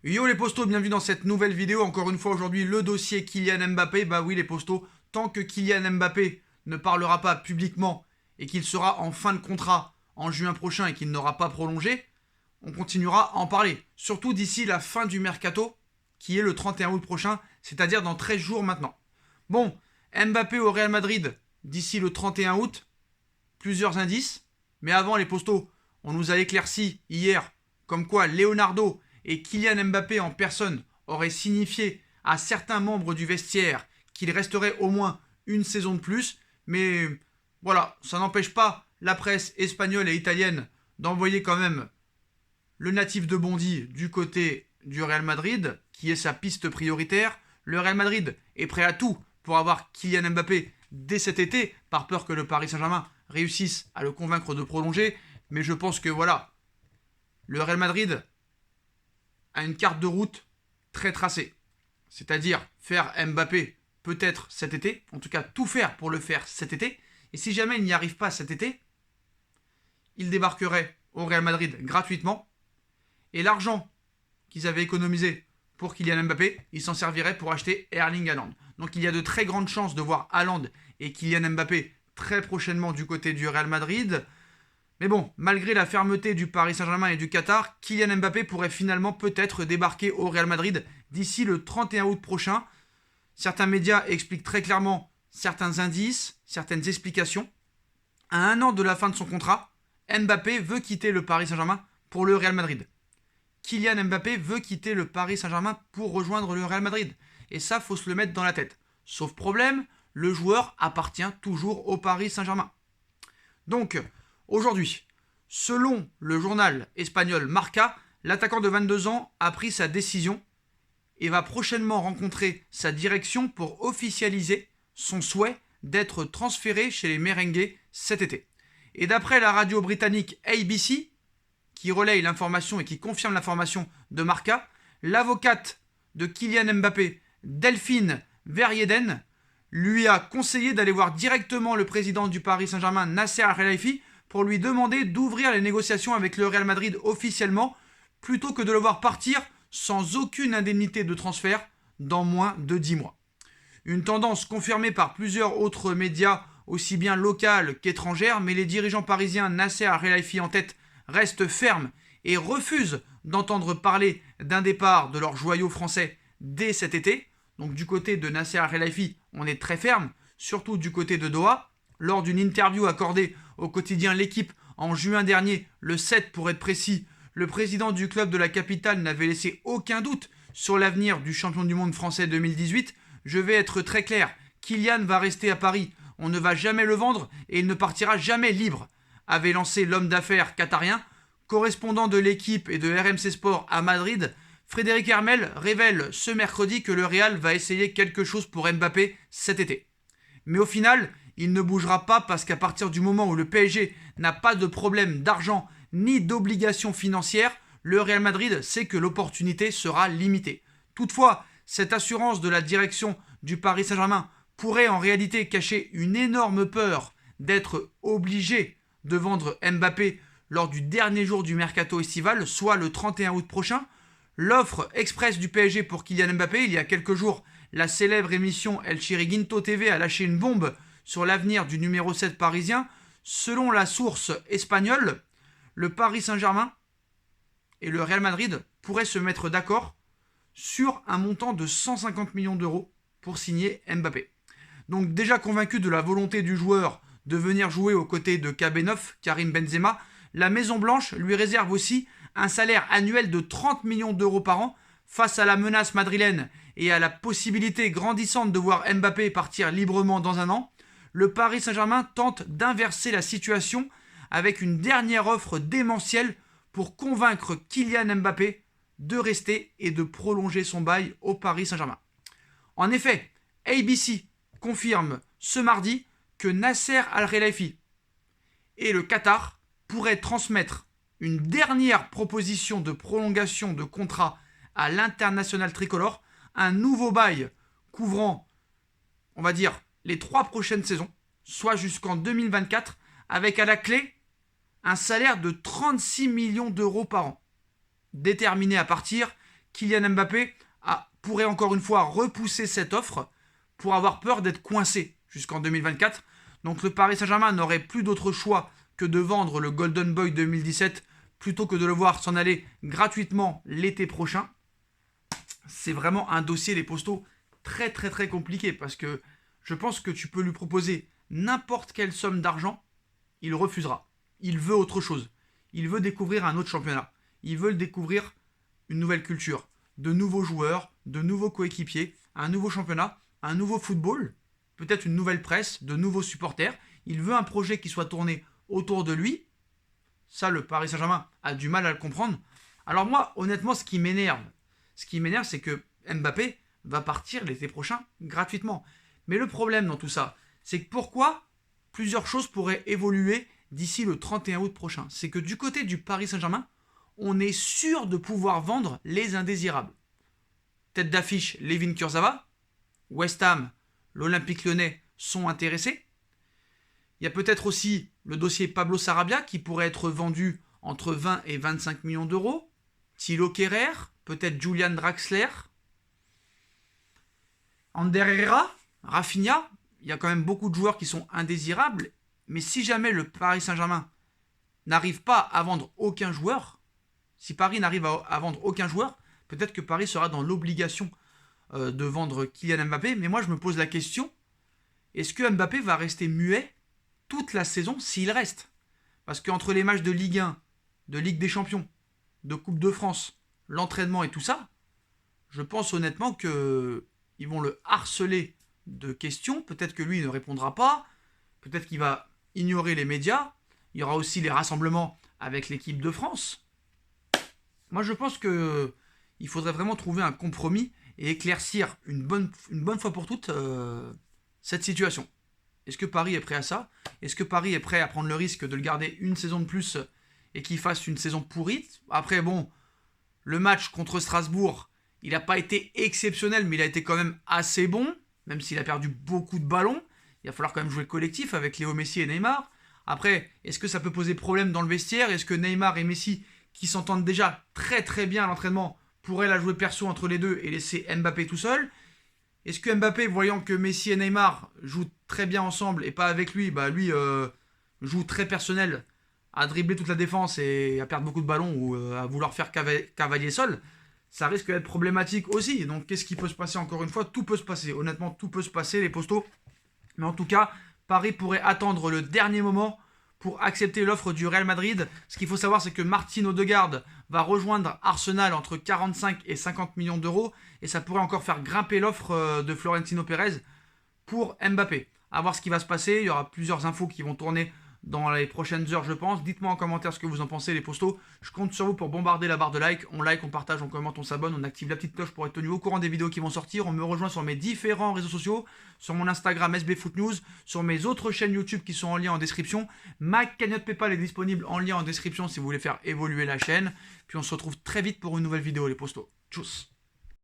Yo les postos, bienvenue dans cette nouvelle vidéo. Encore une fois aujourd'hui, le dossier Kylian Mbappé. Bah oui les postos, tant que Kylian Mbappé ne parlera pas publiquement et qu'il sera en fin de contrat en juin prochain et qu'il n'aura pas prolongé, on continuera à en parler. Surtout d'ici la fin du mercato, qui est le 31 août prochain, c'est-à-dire dans 13 jours maintenant. Bon, Mbappé au Real Madrid d'ici le 31 août, plusieurs indices. Mais avant les postos, on nous a éclairci hier comme quoi Leonardo et Kylian Mbappé en personne auraient signifié à certains membres du vestiaire qu'il resterait au moins une saison de plus. Mais voilà, ça n'empêche pas la presse espagnole et italienne d'envoyer quand même le natif de Bondy du côté du Real Madrid, qui est sa piste prioritaire. Le Real Madrid est prêt à tout pour avoir Kylian Mbappé dès cet été, par peur que le Paris Saint-Germain réussisse à le convaincre de prolonger. Mais je pense que voilà, le Real Madrid a une carte de route très tracée. C'est-à-dire faire Mbappé peut-être cet été, en tout cas tout faire pour le faire cet été. Et si jamais il n'y arrive pas cet été, il débarquerait au Real Madrid gratuitement. Et l'argent qu'ils avaient économisé pour Kylian Mbappé, ils s'en serviraient pour acheter Erling Haaland. Donc il y a de très grandes chances de voir Haaland et Kylian Mbappé très prochainement du côté du Real Madrid. Mais bon, malgré la fermeté du Paris Saint-Germain et du Qatar, Kylian Mbappé pourrait finalement peut-être débarquer au Real Madrid d'ici le 31 août prochain. Certains médias expliquent très clairement certains indices, certaines explications. À un an de la fin de son contrat, Mbappé veut quitter le Paris Saint-Germain pour le Real Madrid. Kylian Mbappé veut quitter le Paris Saint-Germain pour rejoindre le Real Madrid. Et ça, faut se le mettre dans la tête. Sauf problème, le joueur appartient toujours au Paris Saint-Germain. Donc, aujourd'hui, selon le journal espagnol Marca, l'attaquant de 22 ans a pris sa décision et va prochainement rencontrer sa direction pour officialiser son souhait d'être transféré chez les Merengues cet été. Et d'après la radio britannique ABC, qui relaye l'information et qui confirme l'information de Marca, l'avocate de Kylian Mbappé, Delphine Verrieden, lui a conseillé d'aller voir directement le président du Paris Saint-Germain, Nasser Al-Khelaifi, pour lui demander d'ouvrir les négociations avec le Real Madrid officiellement, plutôt que de le voir partir sans aucune indemnité de transfert dans moins de 10 mois. Une tendance confirmée par plusieurs autres médias, aussi bien locales qu'étrangères, mais les dirigeants parisiens, Nasser Al-Khelaifi en tête, restent fermes et refusent d'entendre parler d'un départ de leur joyau français dès cet été. Donc du côté de Nasser Al-Khelaifi, on est très ferme, surtout du côté de Doha. Lors d'une interview accordée au quotidien L'Équipe en juin dernier, le 7 pour être précis, le président du club de la capitale n'avait laissé aucun doute sur l'avenir du champion du monde français 2018. Je vais être très clair, Kylian va rester à Paris, on ne va jamais le vendre et il ne partira jamais libre, avait lancé l'homme d'affaires qatarien. Correspondant de L'Équipe et de RMC Sport à Madrid, Frédéric Hermel révèle ce mercredi que le Real va essayer quelque chose pour Mbappé cet été. Mais au final, il ne bougera pas parce qu'à partir du moment où le PSG n'a pas de problème d'argent ni d'obligation financière, le Real Madrid sait que l'opportunité sera limitée. Toutefois, cette assurance de la direction du Paris Saint-Germain pourrait en réalité cacher une énorme peur d'être obligé de vendre Mbappé lors du dernier jour du mercato estival, soit le 31 août prochain. L'offre express du PSG pour Kylian Mbappé, il y a quelques jours, la célèbre émission El Chiringuito TV a lâché une bombe sur l'avenir du numéro 7 parisien. Selon la source espagnole, le Paris Saint-Germain et le Real Madrid pourraient se mettre d'accord sur un montant de 150 millions d'euros pour signer Mbappé. Donc déjà convaincu de la volonté du joueur de venir jouer aux côtés de KB9, Karim Benzema, la Maison-Blanche lui réserve aussi un salaire annuel de 30 millions d'euros par an. Face à la menace madrilène et à la possibilité grandissante de voir Mbappé partir librement dans un an, le Paris Saint-Germain tente d'inverser la situation avec une dernière offre démentielle pour convaincre Kylian Mbappé de rester et de prolonger son bail au Paris Saint-Germain. En effet, ABC confirme ce mardi que Nasser Al-Khelaifi et le Qatar pourraient transmettre une dernière proposition de prolongation de contrat à l'international tricolore, un nouveau bail couvrant, on va dire, les 3 prochaines saisons, soit jusqu'en 2024, avec à la clé un salaire de 36 millions d'euros par an. Déterminé à partir Kylian Mbappé pourrait encore une fois repousser cette offre pour avoir peur d'être coincé jusqu'en 2024. Donc le Paris Saint-Germain n'aurait plus d'autre choix que de vendre le Golden Boy 2017 plutôt que de le voir s'en aller gratuitement l'été prochain. C'est vraiment un dossier, les postos, très très très compliqué parce que je pense que tu peux lui proposer n'importe quelle somme d'argent, il refusera. Il veut autre chose. Il veut découvrir un autre championnat. Il veut découvrir une nouvelle culture, de nouveaux joueurs, de nouveaux coéquipiers, un nouveau championnat, un nouveau football, peut-être une nouvelle presse, de nouveaux supporters. Il veut un projet qui soit tourné autour de lui. Ça, le Paris Saint-Germain a du mal à le comprendre. Alors moi, honnêtement, ce qui m'énerve, c'est que Mbappé va partir l'été prochain gratuitement. Mais le problème dans tout ça, c'est que pourquoi plusieurs choses pourraient évoluer d'ici le 31 août prochain. C'est que du côté du Paris Saint-Germain, on est sûr de pouvoir vendre les indésirables. Tête d'affiche, Layvin Kurzawa, West Ham, l'Olympique Lyonnais sont intéressés. Il y a peut-être aussi le dossier Pablo Sarabia qui pourrait être vendu entre 20 et 25 millions d'euros. Thilo Kehrer, peut-être Julian Draxler. Ander Herrera, Rafinha, il y a quand même beaucoup de joueurs qui sont indésirables. Mais si jamais le Paris Saint-Germain n'arrive pas à vendre aucun joueur, si Paris n'arrive à vendre aucun joueur, peut-être que Paris sera dans l'obligation de vendre Kylian Mbappé. Mais moi, je me pose la question, est-ce que Mbappé va rester muet toute la saison s'il reste? Parce qu'entre les matchs de Ligue 1, de Ligue des Champions, de Coupe de France, l'entraînement et tout ça, je pense honnêtement qu'ils vont le harceler de questions. Peut-être que lui ne répondra pas. Peut-être qu'il va ignorer les médias. Il y aura aussi les rassemblements avec l'équipe de France. Moi, je pense qu'il faudrait vraiment trouver un compromis et éclaircir une bonne fois pour toutes cette situation. Est-ce que Paris est prêt à ça? Est-ce que Paris est prêt à prendre le risque de le garder une saison de plus et qu'il fasse une saison pourrie? Après, bon, le match contre Strasbourg, il n'a pas été exceptionnel, mais il a été quand même assez bon, même s'il a perdu beaucoup de ballons. Il va falloir quand même jouer collectif avec Léo Messi et Neymar. Après, est-ce que ça peut poser problème dans le vestiaire? Est-ce que Neymar et Messi, qui s'entendent déjà très très bien à l'entraînement, pourraient la jouer perso entre les deux et laisser Mbappé tout seul? Est-ce que Mbappé, voyant que Messi et Neymar jouent très bien ensemble et pas avec lui, lui joue très personnel, à dribbler toute la défense et à perdre beaucoup de ballons ou à vouloir faire cavalier seul, ça risque d'être problématique aussi. Donc qu'est-ce qui peut se passer? Encore une fois, tout peut se passer. Honnêtement, tout peut se passer, les postos. Mais en tout cas, Paris pourrait attendre le dernier moment pour accepter l'offre du Real Madrid. Ce qu'il faut savoir, c'est que Martin Odegaard va rejoindre Arsenal entre 45 et 50 millions d'euros. Et ça pourrait encore faire grimper l'offre de Florentino Pérez pour Mbappé. À voir ce qui va se passer. Il y aura plusieurs infos qui vont tourner dans les prochaines heures, je pense. Dites-moi en commentaire ce que vous en pensez, les postos. Je compte sur vous pour bombarder la barre de like. On like, on partage, on commente, on s'abonne, on active la petite cloche pour être tenu au courant des vidéos qui vont sortir. On me rejoint sur mes différents réseaux sociaux, sur mon Instagram SBFootNews, sur mes autres chaînes YouTube qui sont en lien en description. Ma cagnotte PayPal est disponible en lien en description si vous voulez faire évoluer la chaîne. Puis on se retrouve très vite pour une nouvelle vidéo, les postos. Tchuss.